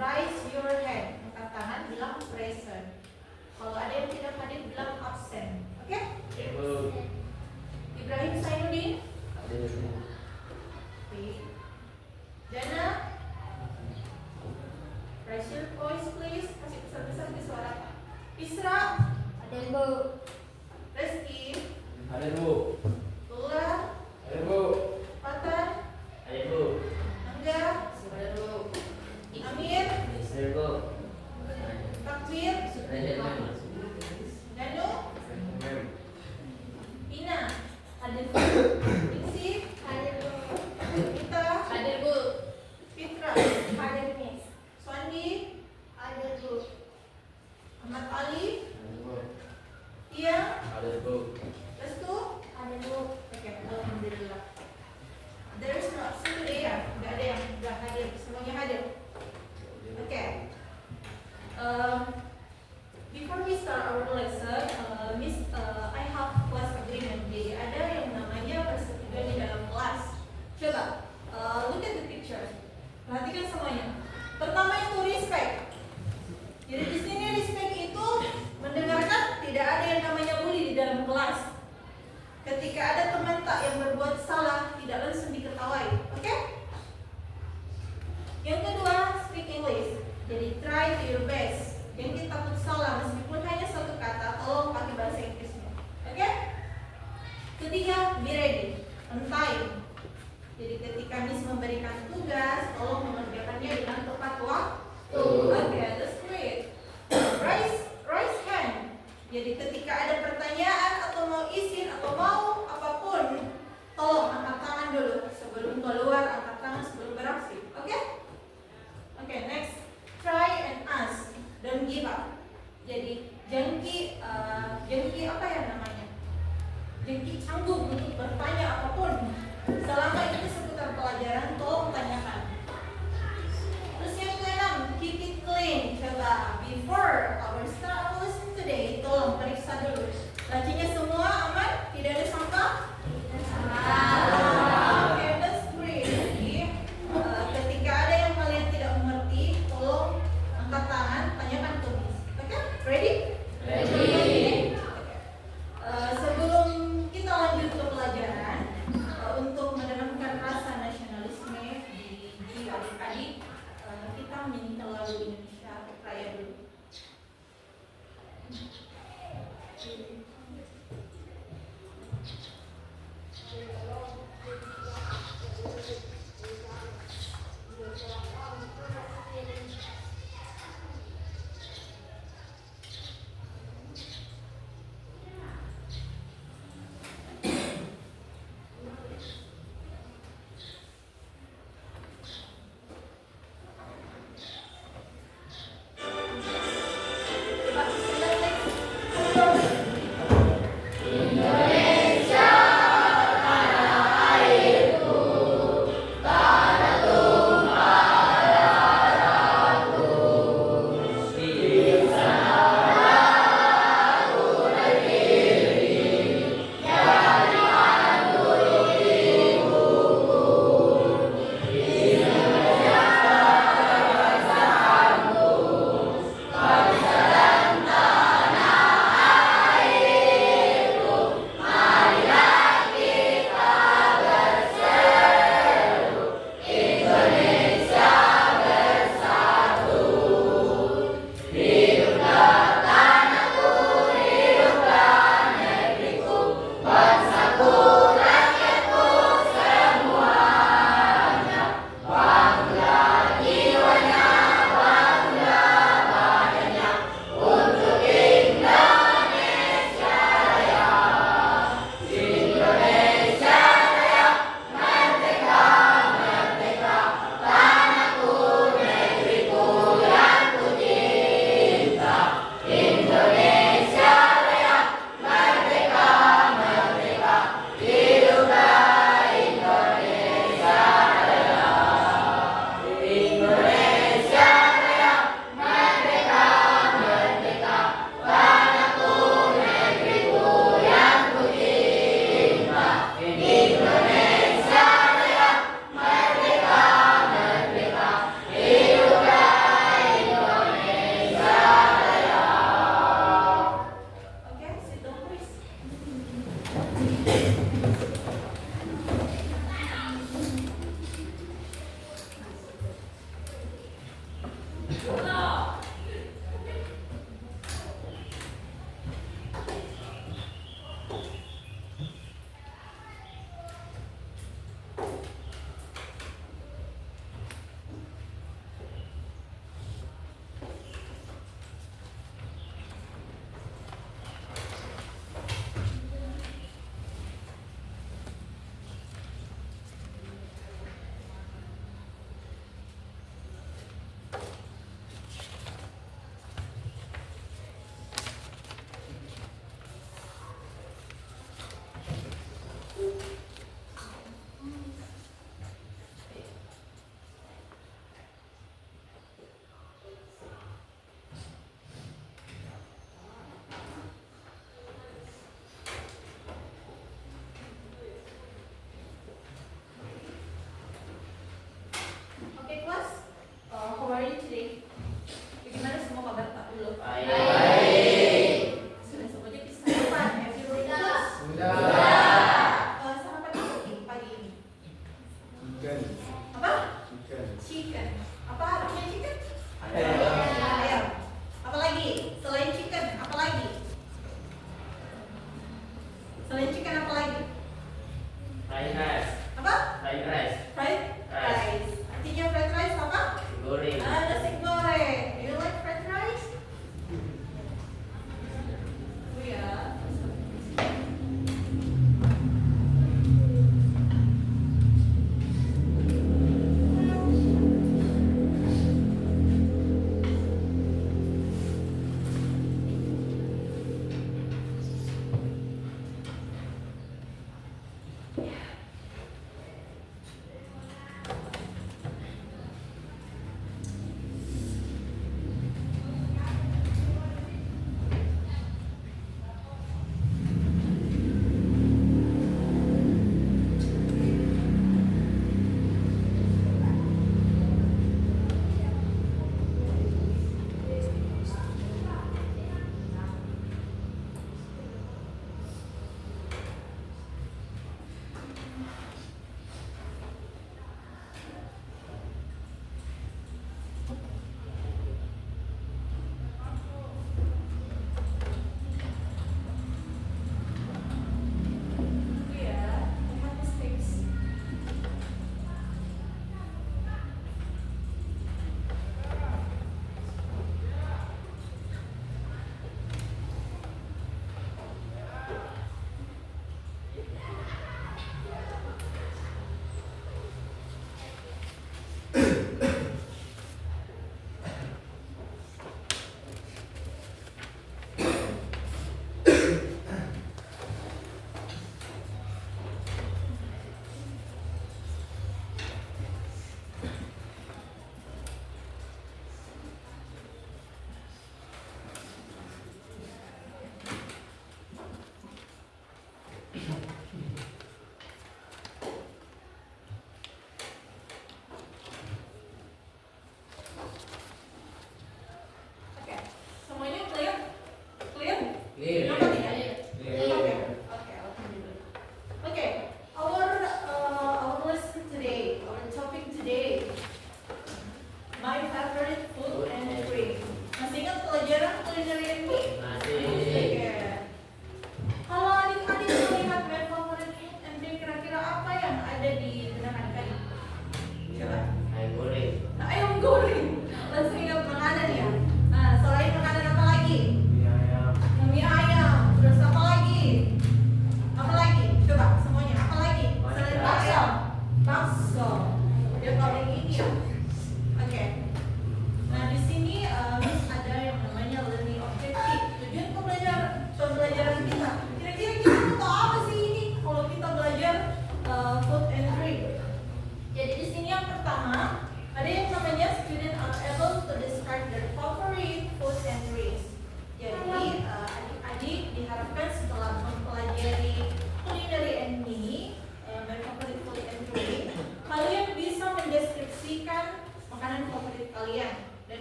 raise your hand, angkat tangan, bilang present. Kalau ada yang tidak hadir, bilang absent. Oke? Ibrahim Sainuddin. Dana. Raise your voice please. Kasih besar-besar di suara. Isra. Hadir Bu. Reski. Hadir Bu. Tula. Hadir Bu. Patan. Hadir Bu. Angga. Hadir Bu. Amir. Hadir Bu. Takbir. Hadir Bu. Danu. Ina. Hadir Bu. Ningsih. Hadir Bu. Rita. Hadir Bu. Fitra. Hadir Miss. Swandi. Hadir Bu. Ahmad Ali. Hadir Bu. Tia. Hadir Bu. Restu. Hadir Bu. Oke, alhamdulillah. There is no absent today ya? Nggak ada yang nggak hadir, semuanya hadir. Oke. Before we start our lesson, I have class agreement. Jadi ada yang namanya persetujuan di dalam kelas. Coba, look at the picture. Perhatikan semuanya. Pertama itu respect. Jadi di sini respect itu mendengarkan tidak ada yang namanya bully di dalam kelas. Ketika ada teman tak yang berbuat salah, tidak langsung diketawai, oke? Yang kedua, speak English. Jadi try to your best. Jangan takut salah, meskipun hanya satu kata, tolong pakai bahasa Inggrisnya, oke? Ketiga, be ready, on time. Jadi ketika Miss memberikan tugas, tolong mengerjakannya dengan tepat waktu. Oke, that's great. Raise hand. Jadi ketika ada pertanyaan atau mau izin atau mau apapun, tolong angkat tangan dulu sebelum keluar, angkat tangan sebelum beraksi. Oke? Oke, next. Try and ask. Don't give up. Jadi jengki apa ya namanya? Jengki canggung untuk bertanya apapun. Selama itu seputar pelajaran, tolong tanyakan. Terus yang keenam, keep it clean. Coba before our start lesson today, tolong periksa dulu. Lacinya semua aman? Tidak ada sampah? Oke, that's great. Jadi ketika ada yang kalian tidak mengerti, tolong angkat tangan, tanyakan ke Miss. Oke, ready? Ready. Sebelum kita lanjut ke pelajaran, untuk menanamkan rasa nasionalisme di jiwa adik-adik, kita menyanyikan lagu Indonesia Raya dulu. Coba,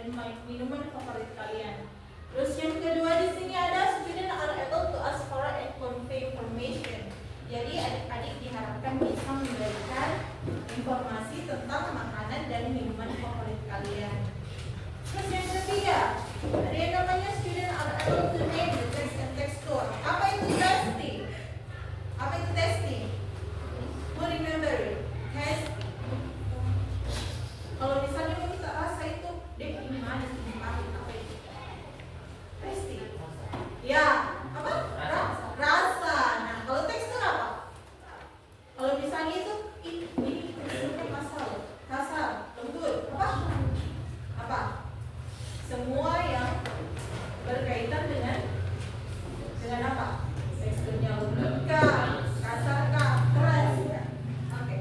dan minuman favorit kalian. Terus yang kedua di sini ada student are able to ask for and convey information. Jadi adik-adik diharapkan bisa memberikan informasi tentang makanan dan minuman favorit kalian. Terus yang ketiga, ada yang namanya student are able to name the text and texture. Apa itu testing? Apa itu testing? Who remember it? Testing. Kalau misalnya mau kita rasa itu, deh ini manis, ini pahit, apa itu? Testing. Ya, apa? Rasa. Nah, kalau tekstur apa? Kalau misalnya itu, ini teksturnya kasar, lembut, apa? Semua yang berkaitan dengan apa? Teksturnya lembut kah, kasar kah, keras kah? Oke.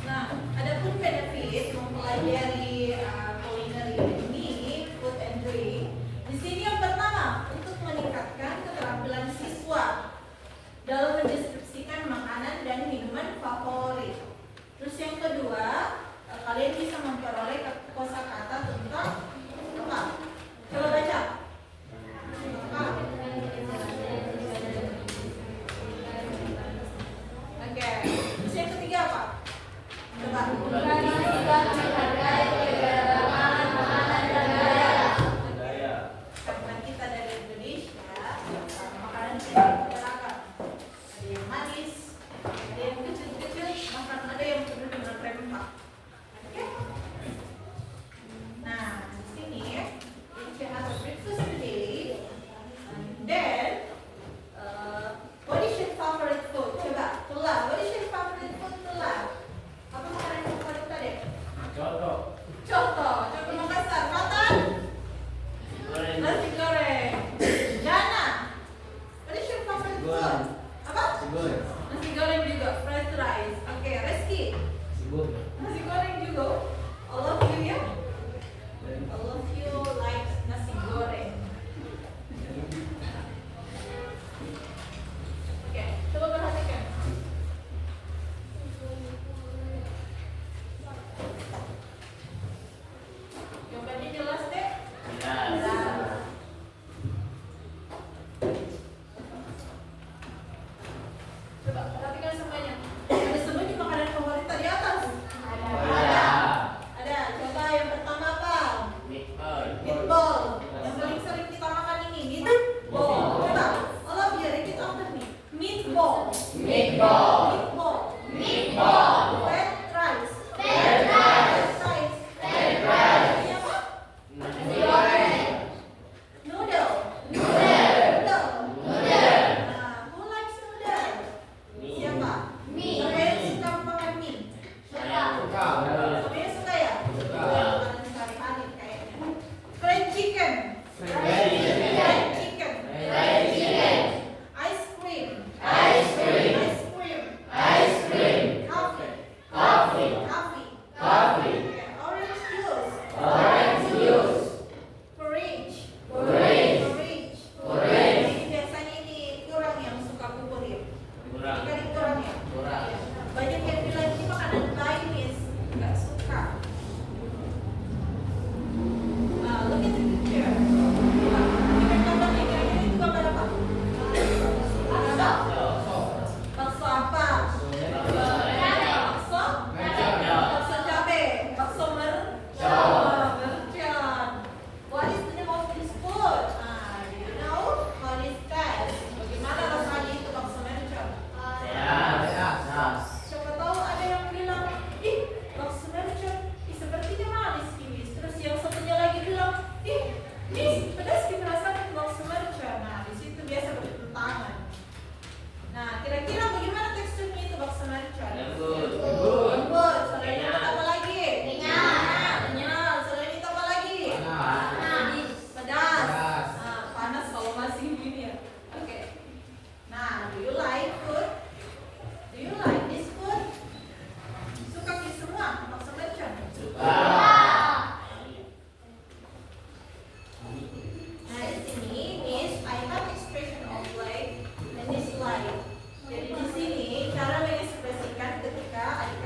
Nah, adapun benefit mempelajari culinary ini, food and drink. Di sini yang pertama untuk meningkatkan keterampilan siswa dalam mendeskripsikan makanan dan minuman favorit. Terus yang kedua, kalian bisa memperoleh kosakata tentang apa? Coba baca. Apa? Oke. Terus yang ketiga apa? Coba. Karena kita dari Indonesia, makanan kita beragam. Ada yang manis, ada yang kecil-kecil, bahkan ada yang benar-benar rempah. Oke? Nah, di sini we have a breakfast today. Then, what is your favorite food? Coba, Tula. What is your favorite food, Tula? Apa makanan favorit tadi? Coto Makassar. Matan? Nasi goreng. Jana, what is your favorite food? Apa? Nasi goreng juga, fried rice. Oke, Reski. Nasi goreng juga. All of you ya? All of you like nasi goreng. Oke, coba perhatikan. Jawabannya jelas deh? Jelas. Coba perhatikan semuanya. Ada semuanya makanan favorit di atas? Ada. Coba yang pertama apa? Meatball. Yang paling sering kita makan ini meatball. Coba, all of you repeat after me. Meatball. Fried rice. Ini apa? Noodle. Nah, who likes noodle? Siapa? Siapa yang suka makan mie? Siapa yang suka ya? Makanan sehari-hari kayaknya. Fried chicken. Ice cream. Coffee. Okay. Orange juice. Porridge. Ini biasanya ini kurang yang suka bubur ya. Ini kurang ya. Iya. Banyak yang bilang ini makanan Chinese, nggak suka. Look at the picture. Ini gambarnya kira-kira itu gambar apa? Bakso apa? Bakso cabe. Bakso mercon. What is the name of this food? Do you know how it tastes? Bagaimana rasanya itu bakso mercon? Siapa tahu ada yang bilang, ih bakso mercon, sepertinya manis Kiwis. Terus yang satunya lagi bilang, ih pedas Kiwis rasanya bakso mercon. Nah di situ biasa bertentangan. Nah kira-kira bagaimana teksturnya itu bakso mercon? Lembut. Selain itu apa lagi? Kenyal. Selain itu apa lagi? Pedas. Panas kalau masih gini ya. Oke. Nah, do you like food? Do you like this food? Suka kita semua bakso mercon? Nah di sini is I have expression of like and dislike. Jadi di sini cara mengekspresikan ketika adik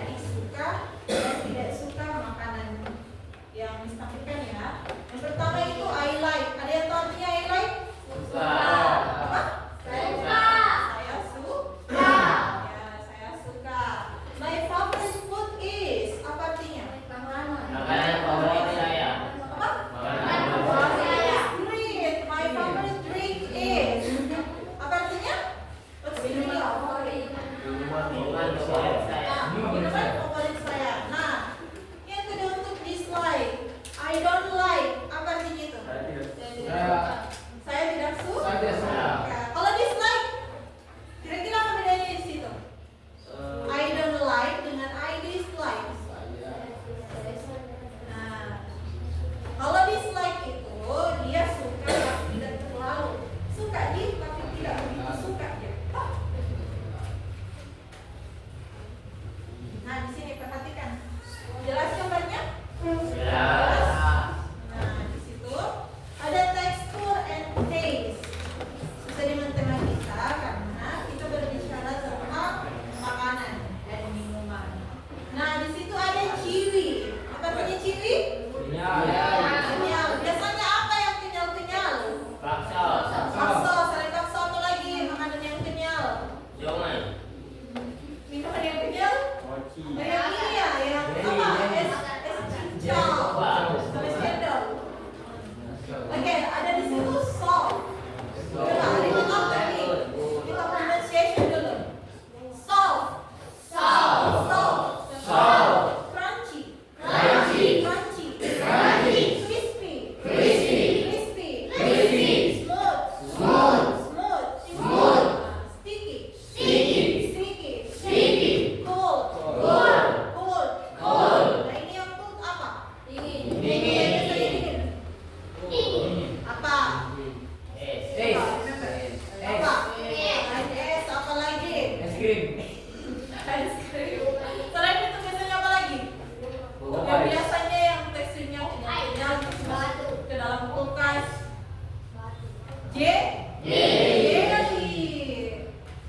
Jelly.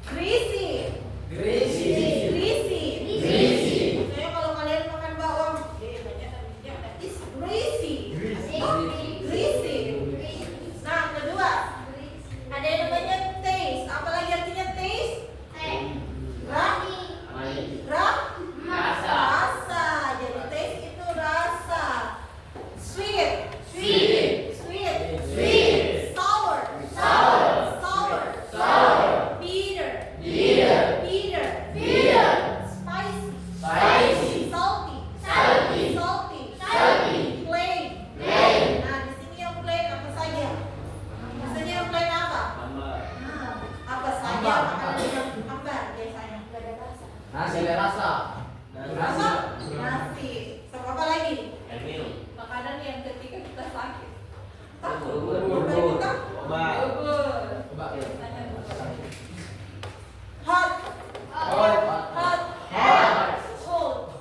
Greasy. Misalnya kalau kalian makan bawang, is greasy. Greasy. Nah, kedua, ada yang namanya taste. Apa lagi artinya taste? Rasa. Jadi taste itu rasa. Sweet. Sour. Bitter. Spicy. Salty. Plain. Nah, di sini yang plain apa saja? Biasanya yang plain apa? Nah, apa saja makanan yang hambar biasanya? Nasi rasa. Rasa? Nasi. Sama apa lagi? Emil. Makanan yang ketika kita sakit. Bubur. Kita? Obat. Bubur. Obat. Biasanya bubur. Hot. Cold.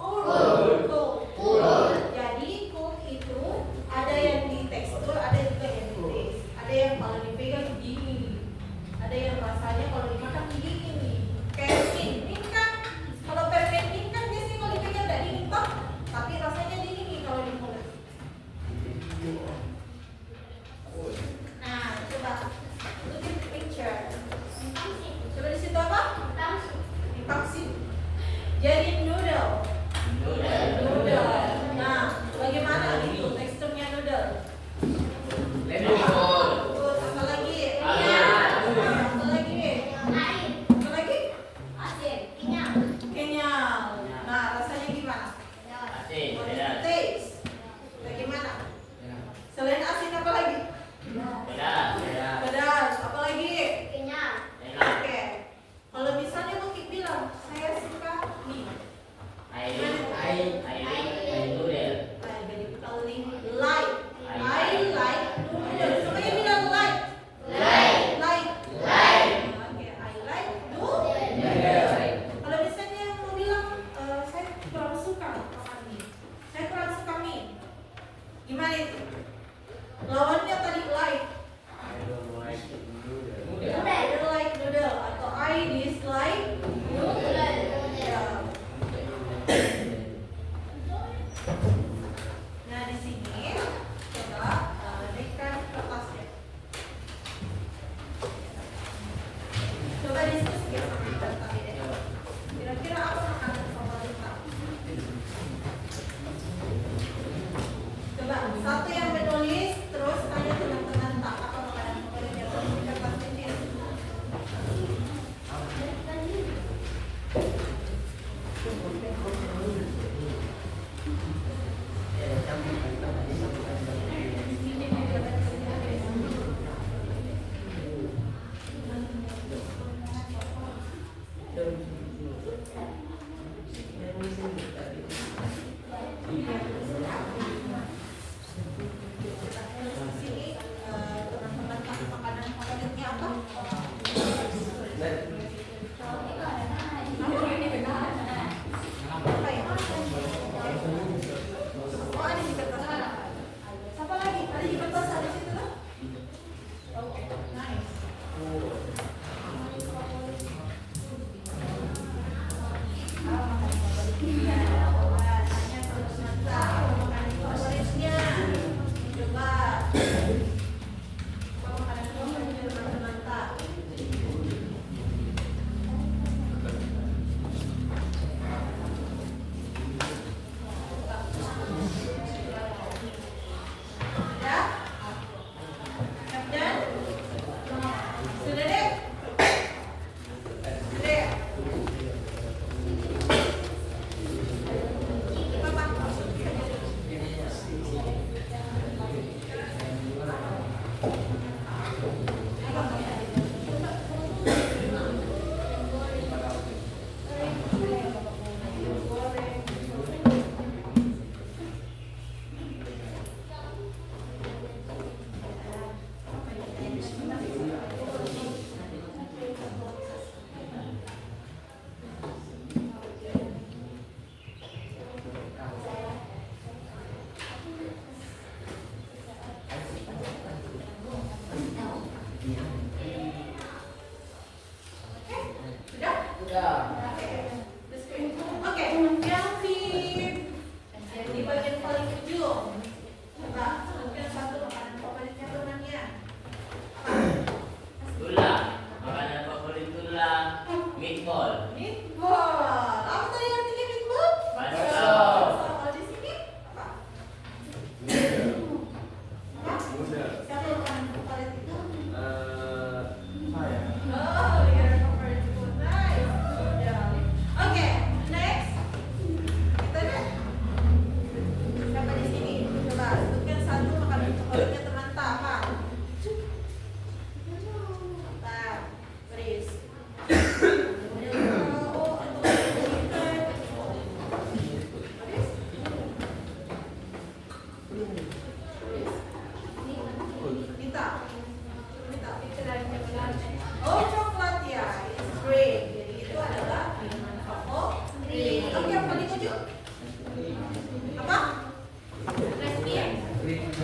Jadi cold itu ada yang di tekstur, ada juga yang di taste. Ada yang kalau dipegang dingin, ada yang rasanya kalau dimakan dingin. Kayak mint kan, kalau permen mint kan biasanya kalau dipegang nggak dingin toh, tapi rasanya dingin kalau di mulut. Nah, coba look at the picture. Coba di situ apa? Dipaksin. Jadi noodle. Nah, bagaimana itu teksturnya noodle? Bagus. Apa lagi? Apa lagi? Kenyal. Nah, rasanya gimana? Taste. Bagaimana? Selain asin apa lagi? Pedas. Apa lagi? Oke. Kalau misalnya Bukit bilang, saya suka mie. Nah, jadi paling light. I like noodle. Semuanya bilang light. Light. Oke, I like noodle. Kalau misalnya yang mau bilang, saya kurang suka makan mie. Saya kurang suka mie. Gimana itu? Lawannya tadi light. I don't like noodle atau I dislike noodle. Ya. Nah, di sini coba naikkan kertasnya. Coba diskusi sama kita tadi deh. Kira-kira apa makanan favorit kamu? Coba satu yang menulis terus tanya teman-teman tak apa makanan favoritnya di kertas kecil. Sini teman-teman tak makanan favoritnya apa? Apa ya? Oh, ada di kertas mana? Siapa lagi? Ada di kertas ada di situ tuh? Oke, nice. Tanya teman-teman makanan favoritnya. Coba. Apa makanan favoritnya teman-teman tak? Ya? Captain? Sudah deh? Sudah ya? Apa?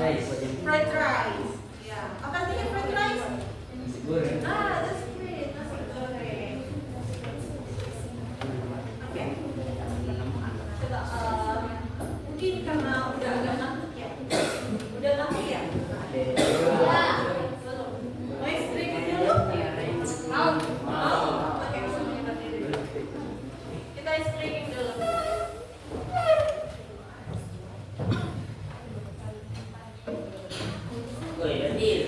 Rice. Fried rice. Ya, apa artinya fried rice? Nasi goreng. Ah, that's great. Nasi goreng. Oke. Coba mungkin karena udah agak ngantuk ya. Udah ngantuk ya? Belum. Mau istirahat dulu? Mau? Mau. Oke, semuanya berdiri dulu. Kita istirahat dulu. Woi, Adil.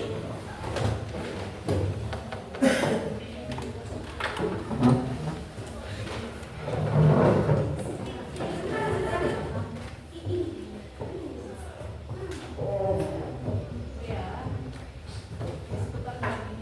Ya. Sebentar lagi.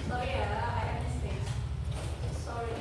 Sorry ya, I have mistakes. Sorry,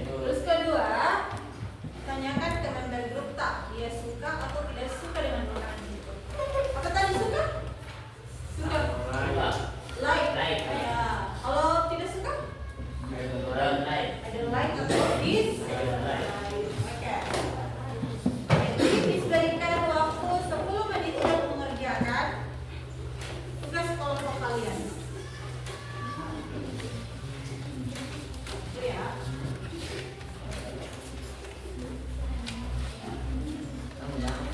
Terus kedua, tanyakan ke member grup tak dia suka atau tidak suka dengan makanan itu. Apa tadi suka? Suka. Like. Like. Ya. Kalau tidak suka? Orang lain. I don't like atau dislike. Oke. Jadi diberikan waktu 10 menit untuk mengerjakan tugas kelompok kalian. Itu ya. Kamu jangan.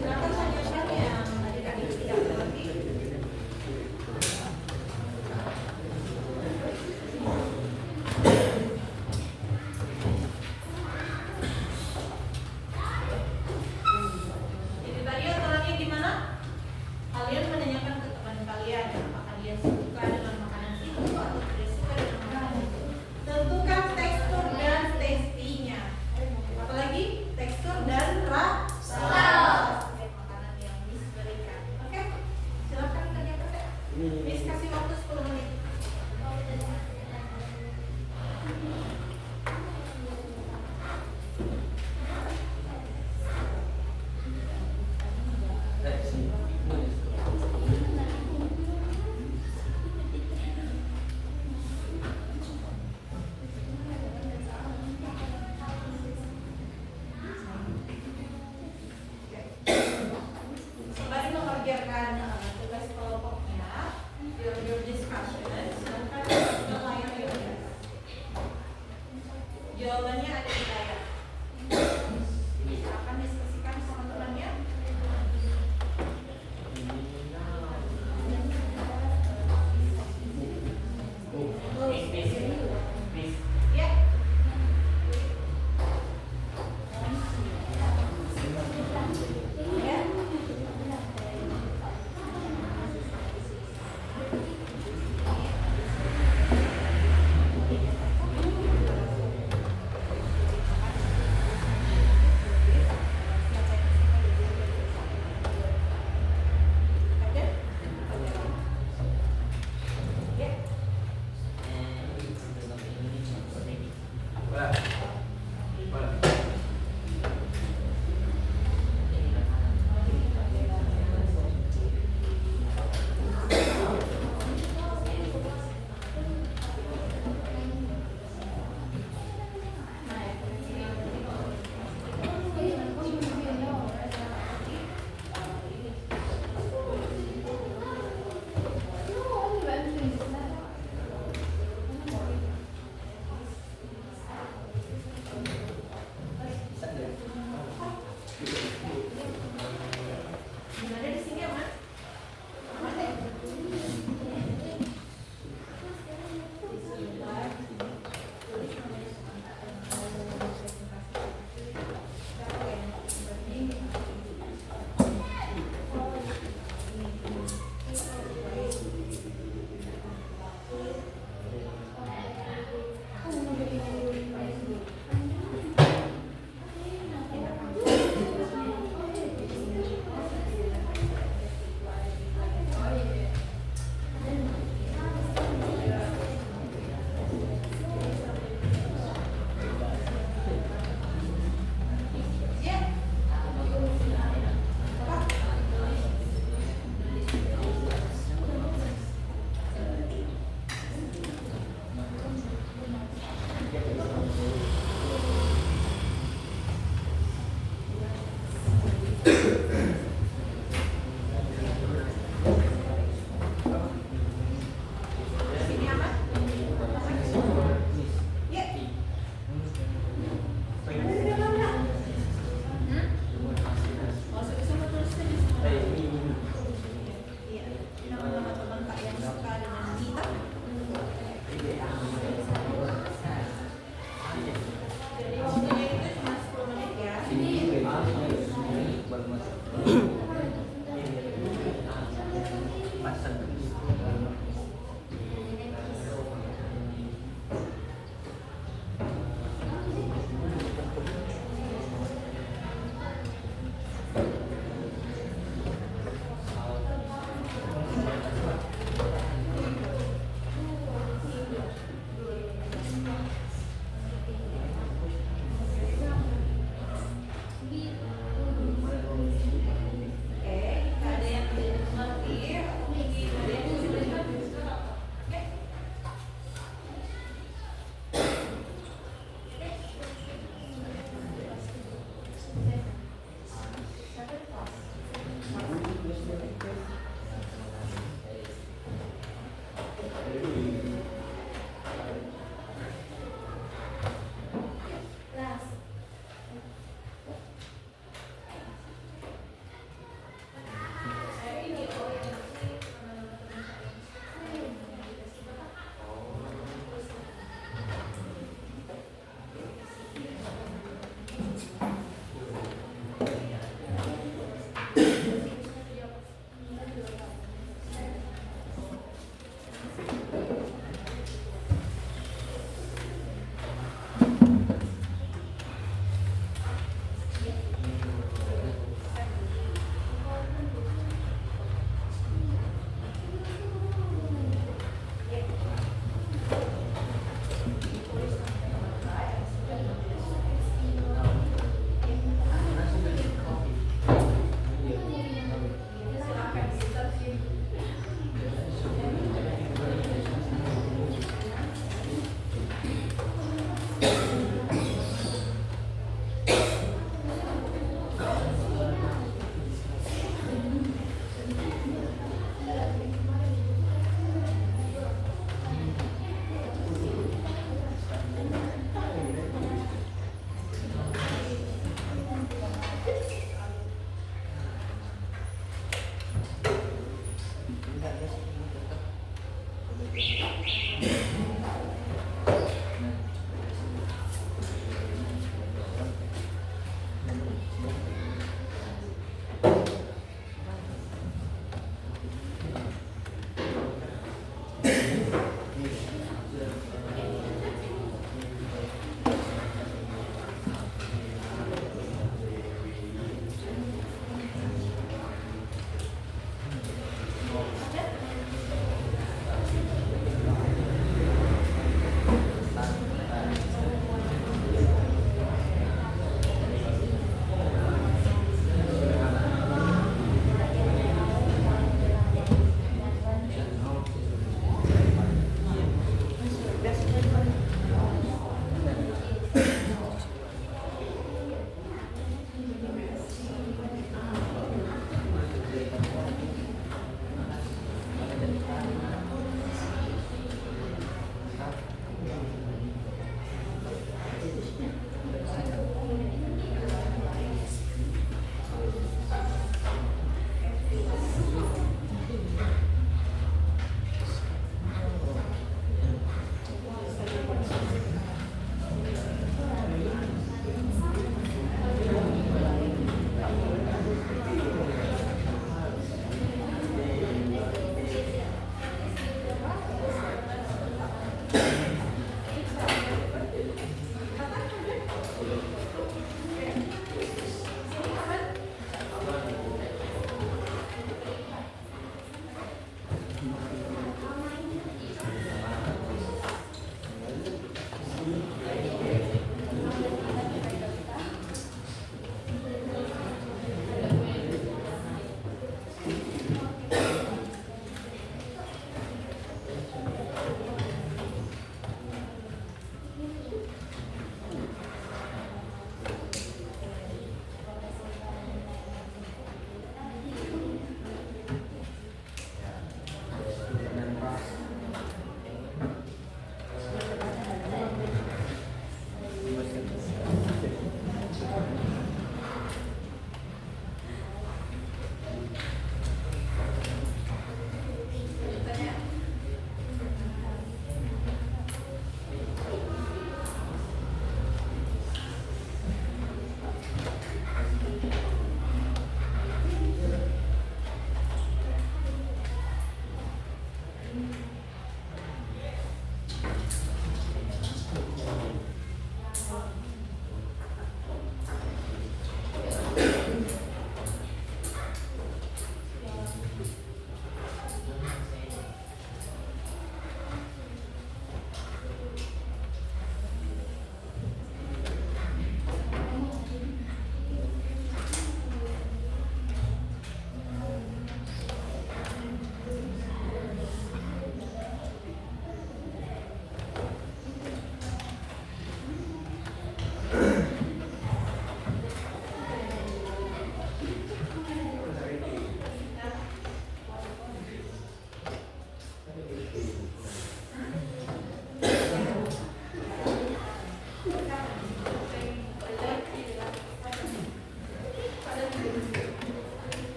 Silakan tanyakan yang adik-adik tidak mengerti. Jadi tadi aturannya gimana? Kalian menanyakan ke teman kalian apakah dia suka dengan makanan itu atau tidak suka dengan makanan itu. Tentukan tekstur dan tastinya. Apalagi tekstur dan rasa makanan yang Miss berikan. Oke? Silakan kerjakan deh. Miss kasih waktu 10 menit. Sembari mengerjakan tugas kelompoknya, your discussion, silakan ke layar yang ada. Jawabannya ada di layar. Silakan diskusikan sama temannya. Ya. Ya. Ada? Ya.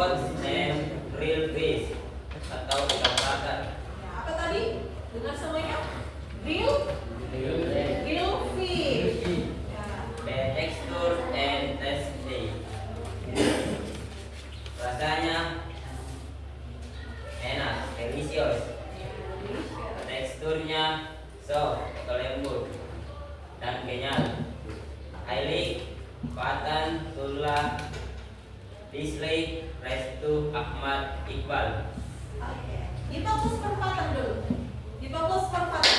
quotes name real fish atau ikan bakar. Ya, apa tadi? Dengar semuanya? Grill fish. Ya. The texture and tasty. Rasanya enak, delicious. Teksturnya soft atau lembut dan kenyal. Highly Fatan Tullah Disley Restu Ahmad Iqbal. Oke. Difokus perempatan dulu. Difokus perempatan.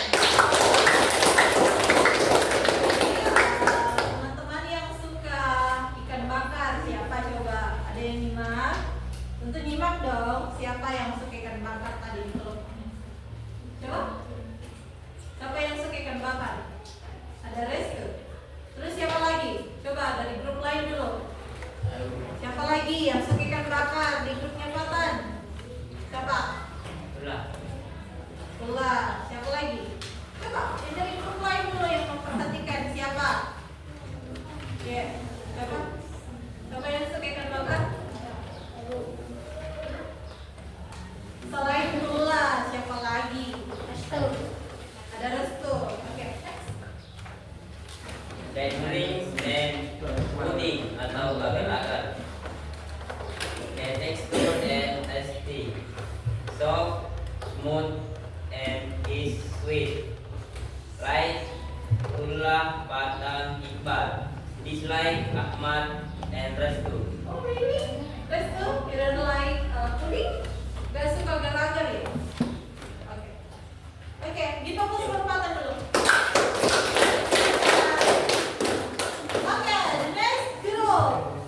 Teman-teman yang suka ikan bakar siapa coba? Ada yang nyimak? Tentu nyimak dong. Siapa yang suka ikan bakar tadi di kelompoknya? Coba. Siapa yang suka ikan bakar? Ada Restu. Terus siapa lagi? Coba dari grup lain dulu. Siapa lagi yang suka ikan bakar di grupnya Fatan? Siapa? Itulah. Keluar. Siapa lagi? Coba yang dari grup lain dulu yang memperhatikan siapa? Ya, siapa? Siapa yang suka ikan bakar? Selain Lula, siapa lagi? Restu. Ada Restu. Oke, next. Drinks dan puding atau agar-agar. The texture and tasty, soft, smooth, and is sweet. Right, Tullah Fatan Iqbal, Dislike Ahmad and Restu. Oh really? Restu, you don't like pudding? Gak suka agar-agar ya? Oke. Oke, difokus perempatan dulu. Oke, the next group.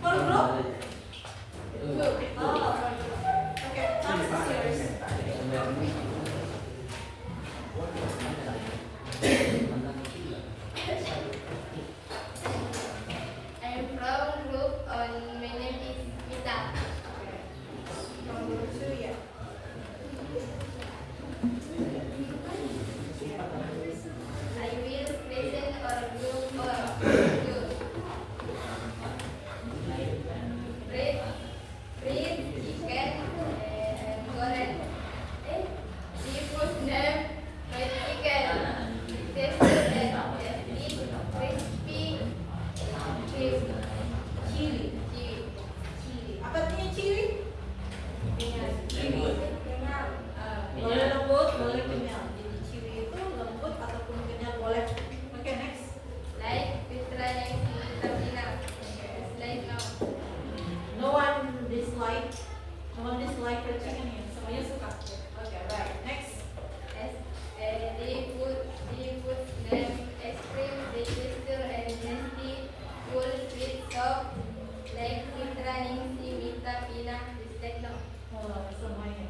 Per group? Group. Oh, per group. Oke, next is yours. I'm from group on my name is Mita. From group 2 ya. I will present our group or group. Bread, chicken, and goreng. Seafood name, fried chicken. Texture and tasty, crispy, fish. Chili. Chili. Apa artinya chili? Lembut. Boleh lembut, boleh kenyal. Jadi chili itu lembut ataupun kenyal boleh. Oke, next. Like Fitra yang kita bilang. Like now. No one dislike fried chicken ya. Semuanya suka. Oke, right. Next. Seafood name, ice cream, texture and tasty, full, sweet, soft. Like Fitra Ningsi, Mita, Pina, Dislike now. Oh, semuanya.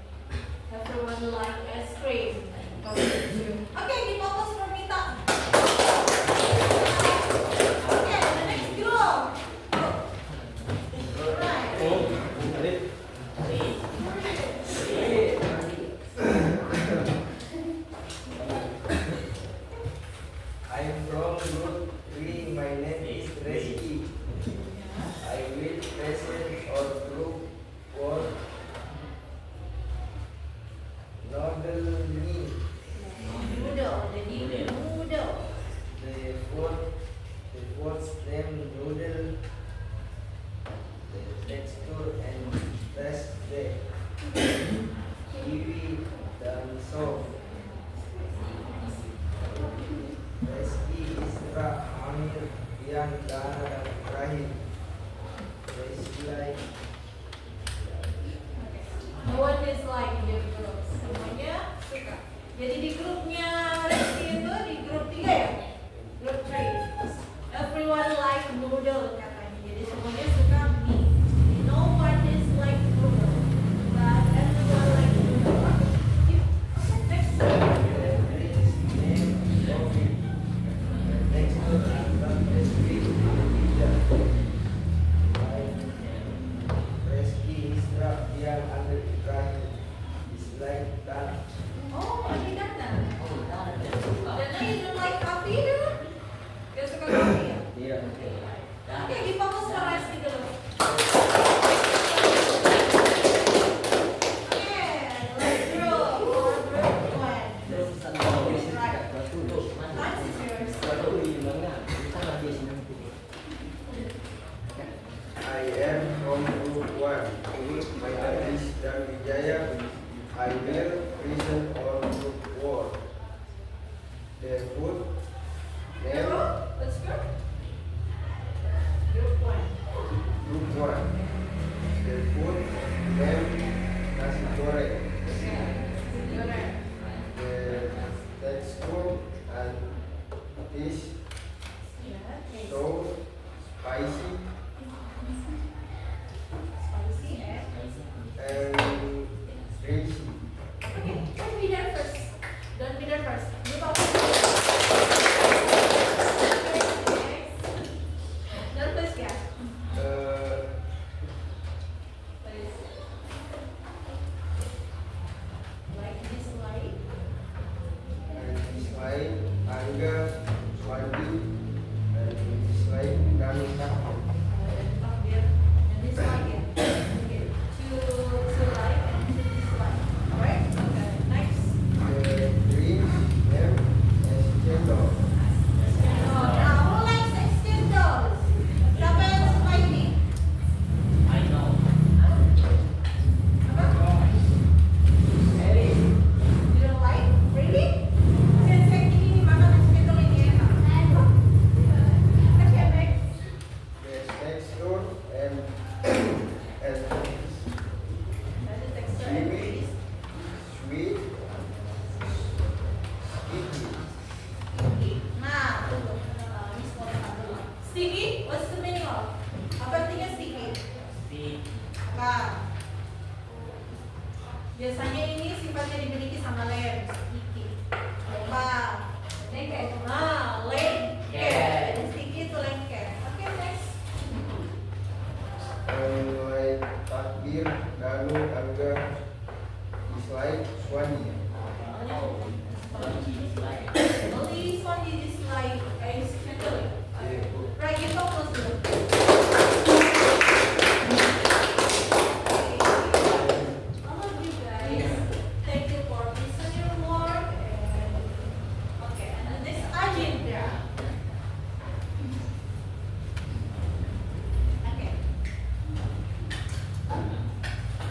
Everyone like ice cream. Oke, difokus Permita. Oke, the next group. Right. I'm from group 3. My name is Reski. I will present our group for noodle meal. Noodle, jadi noodle. The fourth name noodle. The texture and taste kiwi dan soft. Reski Isra Amir Dian Dana dan Rahim. Dislike. No one dislike in your group. Semuanya suka. Jadi di grupnya Reski itu di grup 3 ya? Grup 3. Everyone like noodle katanya. Jadi semuanya suka mie. No one dislike noodle. But everyone like noodle. Yuk, next. Next name Sophie. Texture and tasty. 1. My name is Dan Wijaya. I will present or group word. The food name Let's go. Group 1. group 1. The food name nasi goreng. The texture and taste so spicy and crazy. Okay, don't be there first. Don't be there first. Group up. Don't push, guys. Like this light. And this line Angga Swandi and this line Danu Sakti. And this light, yeah. Okay. Two light and this light. Alright? Okay. Next. The dreams name is candle. Now, who likes extenders? Siapa yang suka ini? I know. Apa? You don't like? Really? Saya ini makan extender ini enak. Okay, next. The texture and Ada texture and taste. sweet sticky. Nah, tunggu. Ini semua tempat dulu. Sticky? What's the meaning of? Apa artinya sticky? Stick. Apa? Biasanya ini sifatnya dimiliki sama lem. Sticky. Apa? Lengket. Nah, lengket. Sticky itu lengket. Oke, next. And like Takbir, Danu, Angga, this line Swandi. Only this one is like a schedule. Right, you focus dulu. All of you guys, thank you for listening your work. Okay, and then this agenda. Okay.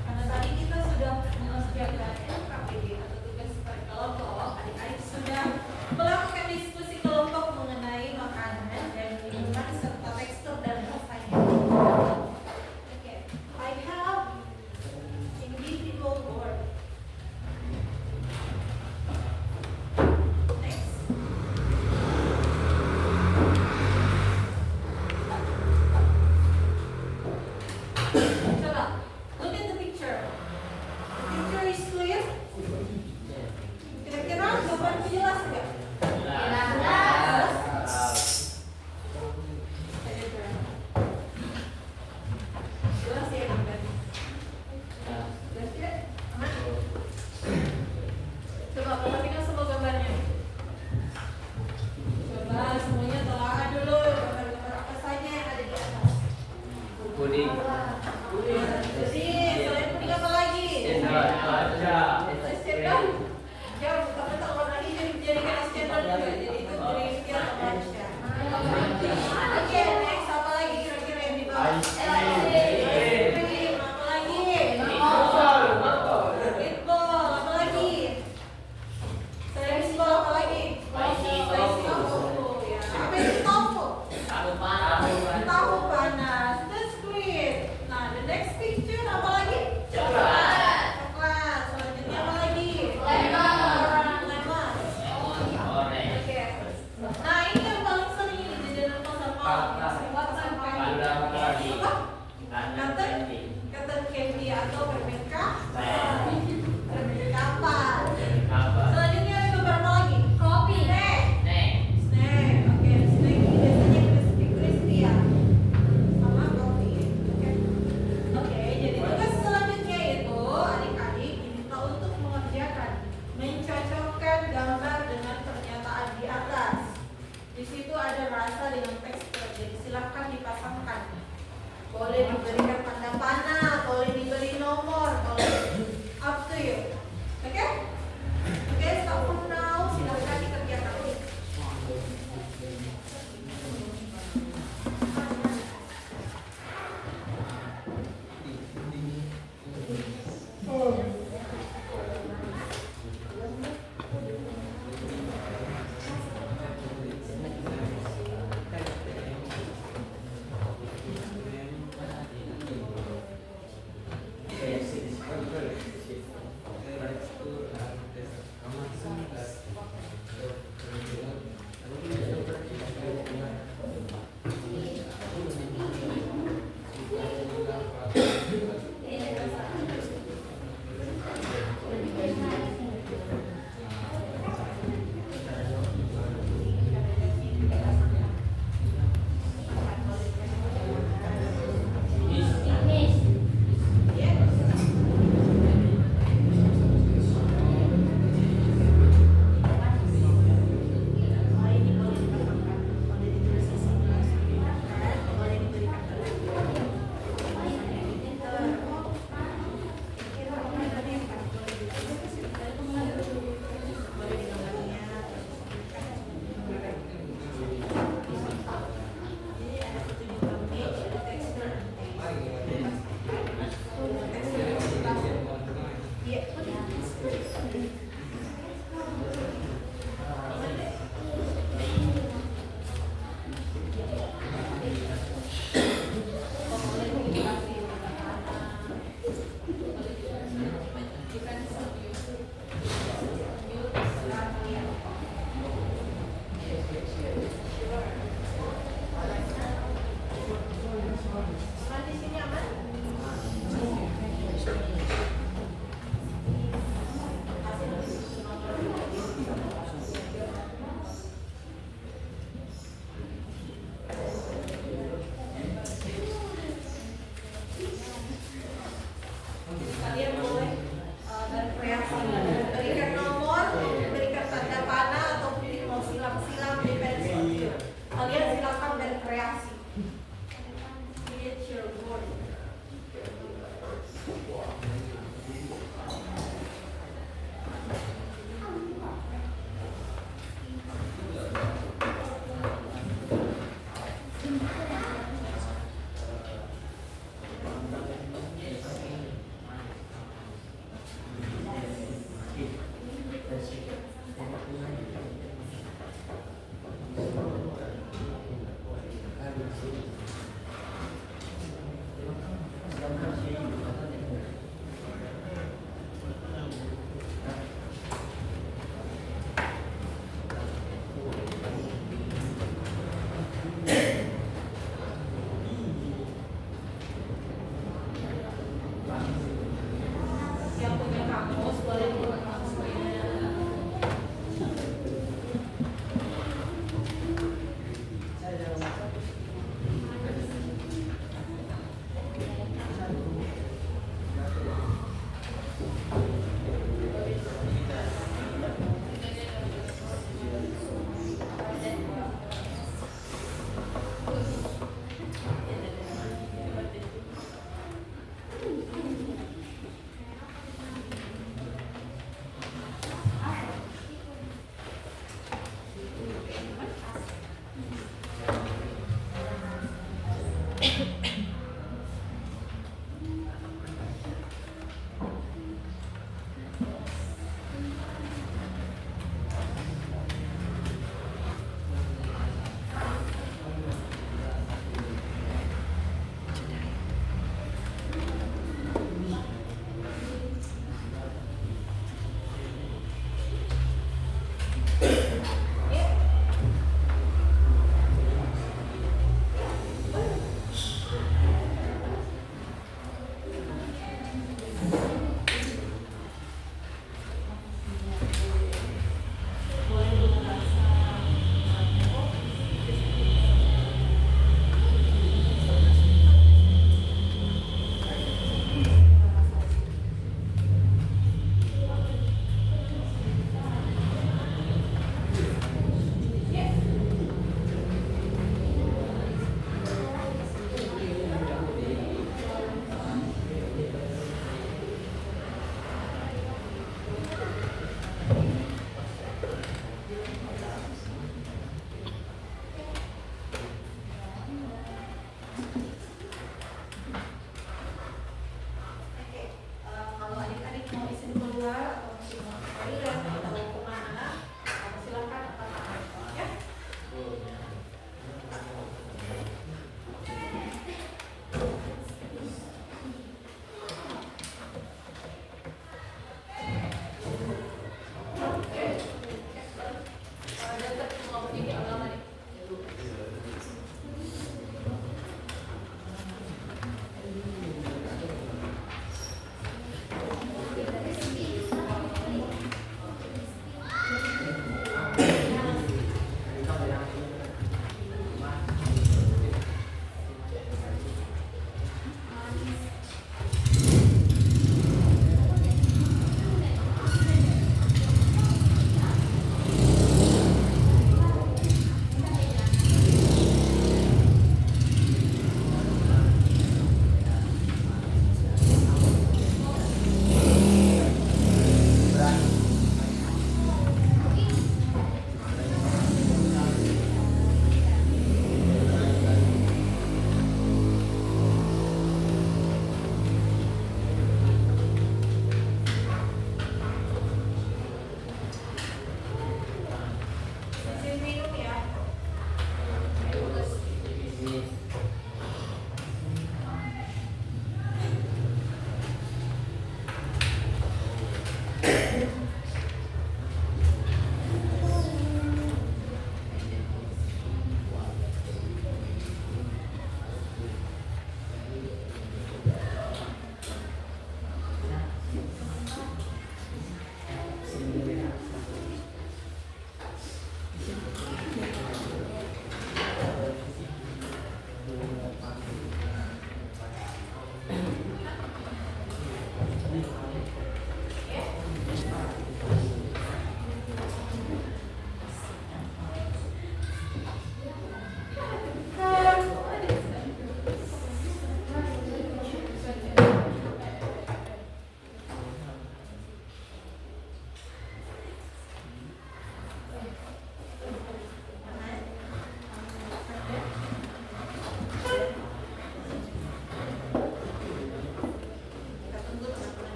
Karena tadi kita sudah mengerjakan KPD atau tugas kelompok, adik-adik sudah melakukan diskusi kelompok mengenai makanan dan minuman serta tekstur dan rasanya. Okay, I have individual word. Next. Coba, look at the picture. The picture is clear? Kira-kira gambarnya jelas nggak? Jelas. Jelas ya gambarnya? Jelas tidak? Aman? Coba perhatikan semua gambarnya. Coba semuanya telaah dulu gambar-gambar apa saja yang ada di atas. Puding. Jadi selain puding apa lagi? Cendol. Jauh, tapi tak warna hijau dijadikan es cendol juga. Jadi itu green tea atau matcha. Oke, next apa lagi kira-kira yang dibawa? Ice cream. Ice cream. Apa lagi? Meatball. Apa lagi? Selain meatball apa lagi? Spicy tofu. Ya. Apa itu tofu? Tahu panas. Tahu panas. That's great. Nah, the next picture apa lagi? Coklat. Coklat. Selanjutnya apa lagi? Lemon. Orange. Oke. Nah, ini yang paling sering ini jajanan pasar malam. Yang sering pasar malam. Pandang lagi. Apa? Kamus boleh buat kamus mainnya. Kalau adik-adik mau izin keluar atau masih mau ke toilet atau kemana, silakan ya. Izin minum ya. Ya.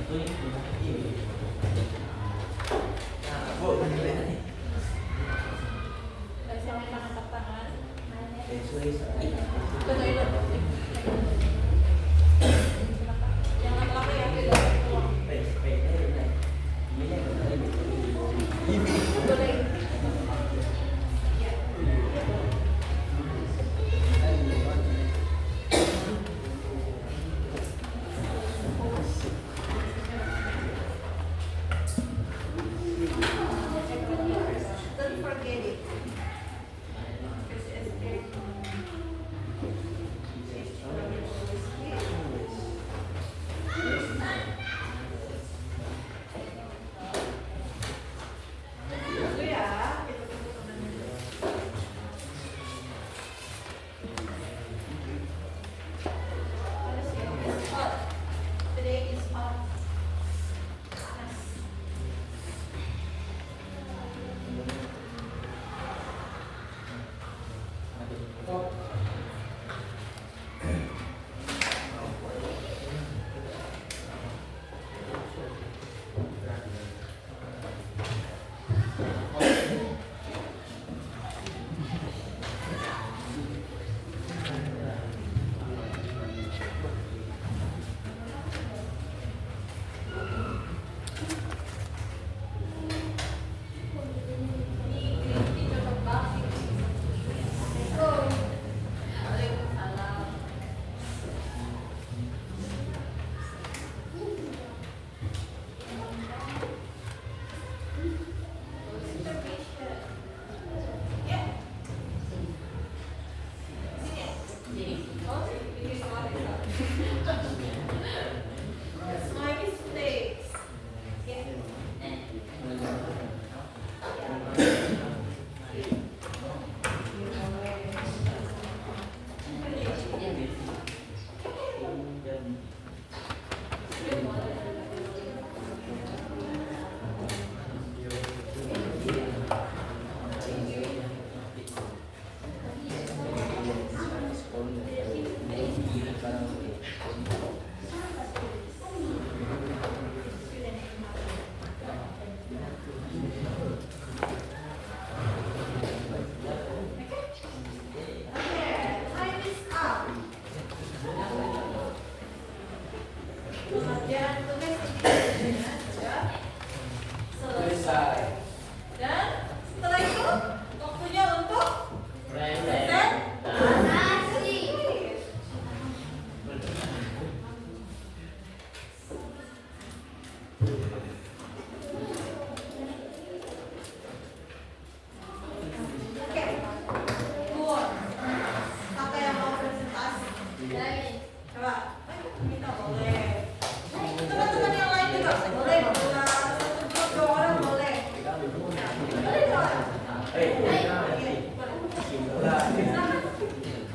Dari siapa yang angkat tangan? Sorry. Ke toilet. Jangan lama ya, tolong. Boleh. Don't forget it. Dulu ya, itu teman-teman. Harus ya, it's hot. Today is hot. Panas. Ini green tea cocok banget. Waalaikumsalam. Ya. Sini. Oh, ini sama Reza. My mistakes. Ya. Time is up. Pengerjaan tugas ketiga sudah selesai. Dan setelah itu waktunya untuk presentasi. Oke, keluar. Siapa yang mau presentasi? Coba, kita boleh. Teman-teman yang lain juga boleh. Satu grup 2 orang boleh. Boleh dong. Oke, boleh.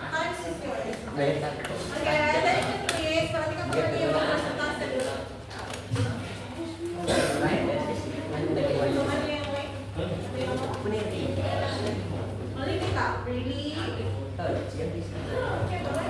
Time is yours. Oke, attention please. Perhatikan teman yang mau presentasi dulu. Teman yang lain. Boleh kita? Ready? Oke, boleh.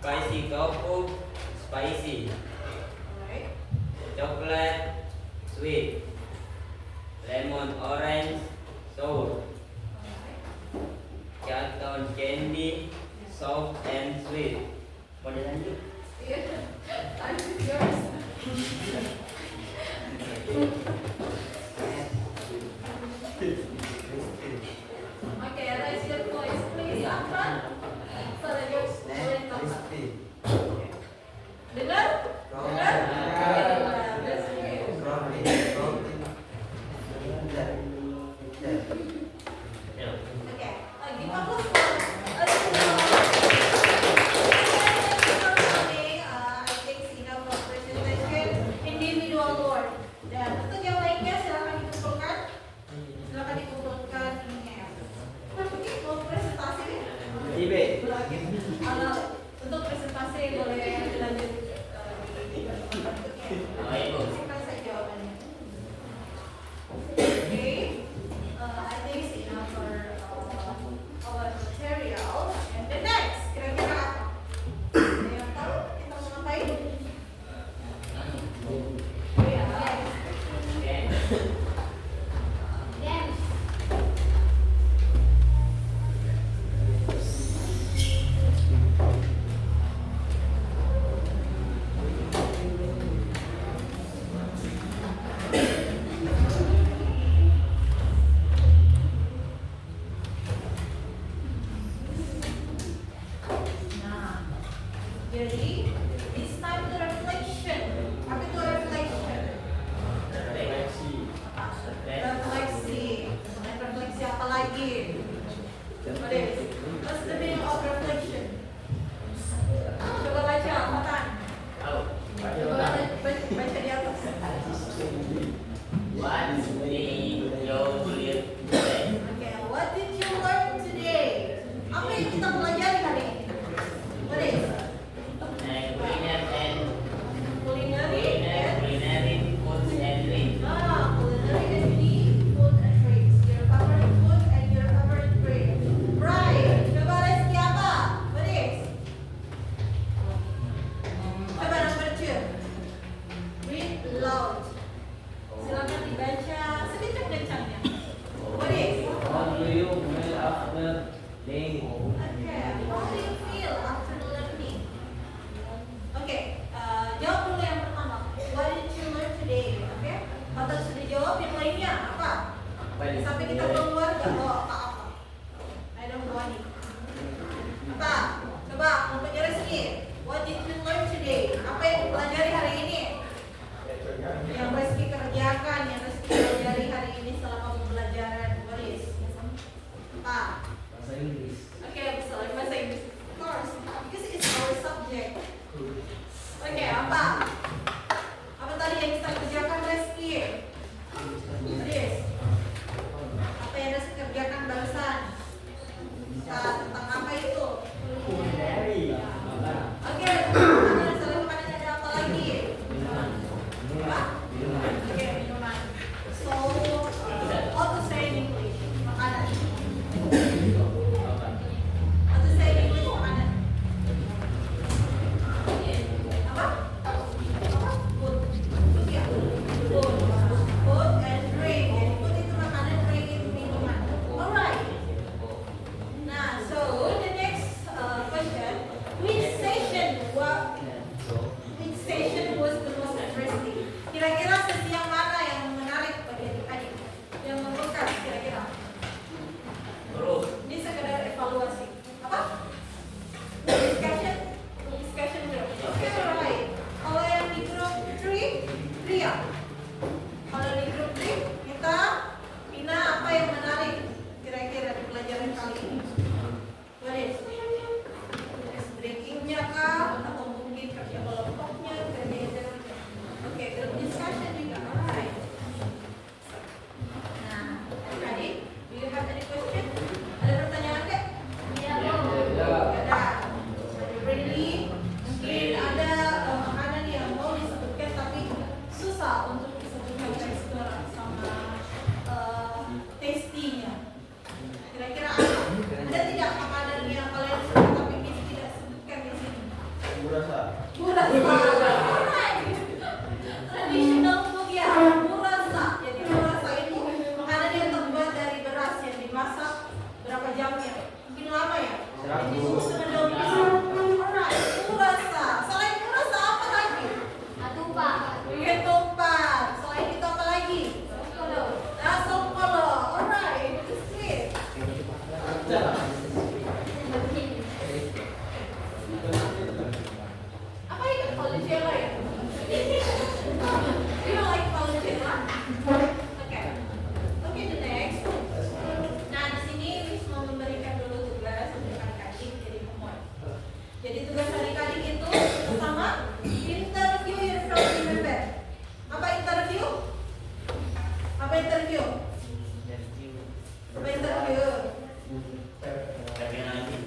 Spicy tofu, spicy. Alright. Chocolate, sweet. Lemon orange, sour. Alright. Cotton candy, soft and sweet. Mau dilanjut? Yeah. I'm yours. Okay, raise your voice please up front. So that you boleh tambah. Dengar? Dengar? That's great. Okay, give a applause for I think enough of presentation individual word. Dan untuk yang lainnya silakan dikumpulkan. Silakan dikumpulkan ininya ya. Oke, mau presentasi nih? Ibe. Kalau untuk presentasi boleh dilanjut di Oh, ibu. simpan saja jawabannya. Okay, I think it's enough for our material. And the next, kira-kira apa? Ada yang tahu kita mau ngapain? Oh ya, Game. Games. nah, jadi it's time to reflection. Apa itu reflection? Refleksi. Dan refleksi apa lagi? What is? What's the meaning of reflection? Coba baca, makan. Tahu. Coba baca di atas. What did you learn today? Okay, what did you learn today? Apa yang kita pelajari hari ini? What is? Sudah daun pisang. Alright, kurasa. Selain kurasa apa lagi? Ketupat. Ketupat. Selain itu apa lagi? Nah, songkolo. Alright, itu sweet. Apa itu Vallicella ya? Do you like Vallicella? Oke. Oke, the next. Nah, di sini Miss mau memberikan dulu tugas untuk adik-adik jadi homework. Jadi tugas adik-adik itu pertama interview your family member. Apa interview? Apa interview? Apa interview? Tapi lagi.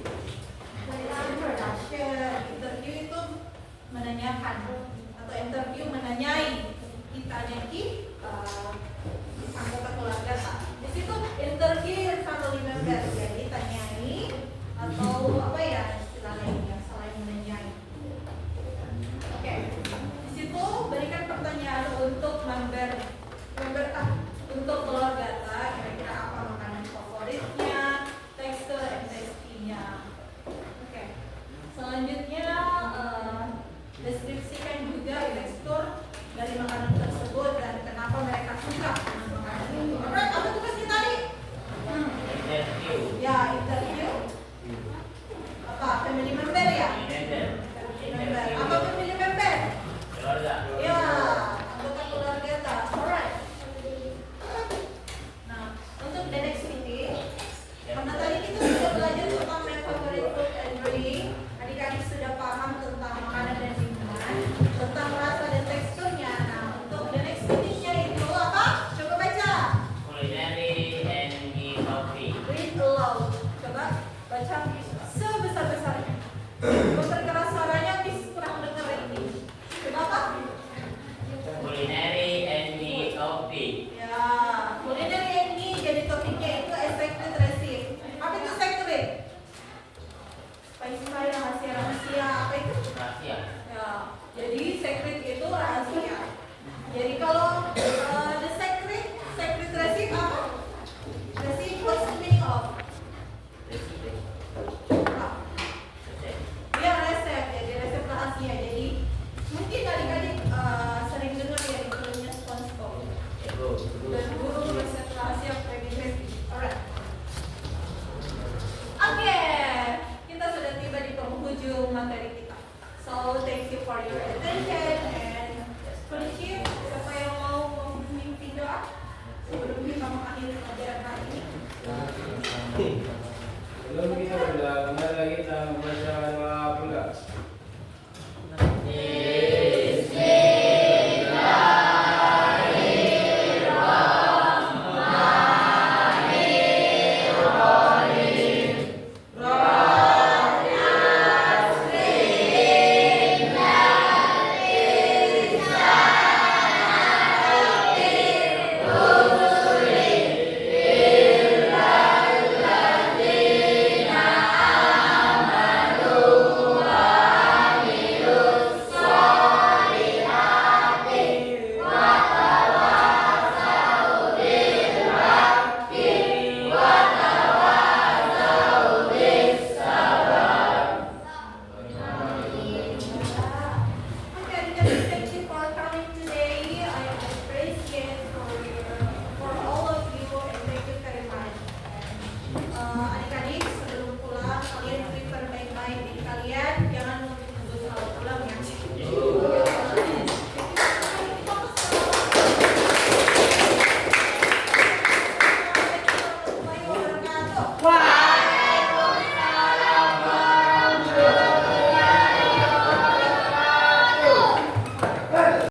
Introduction. Interview itu menanyakan atau interview menanyai. Ditanya anggota keluarga tak. Di situ interview your family member. Jadi tanyai atau apa ya istilah lainnya selain menanyai. Oke. Di situ berikan pertanyaan untuk member untuk keluarga tak. Kira-kira apa makanan favoritnya, tekstur dan tastinya. Oke. Selanjutnya deskripsikan juga tekstur dari makanan tersebut dan kenapa mereka suka dengan makanan itu. Alright, apa tugasnya tadi? Interview. Ya, interview. Apa? Family member ya? Family member. Apa family member? Keluarga. Ya, anggota keluarga tak. Alright. Nah, untuk the next meeting, karena tadi kita sudah belajar tentang my favorite food and drink, adik-adik sudah paham tentang makanan dan minuman, tentang rasa dan teksturnya. Nah, untuk the next meetingnya itu apa? Coba baca. Culinary and coffee. Read aloud. Coba baca sebesar-besarnya. Memperkeras suaranya, bis kurang dengar ini. Coba apa? Culinary and coffee. Ya, culinary ini jadi topiknya itu secret recipe. Apa itu secret? Spicy rahasia. Apa itu? Rahasia. Ya, jadi secret itu rahasia. Jadi kalau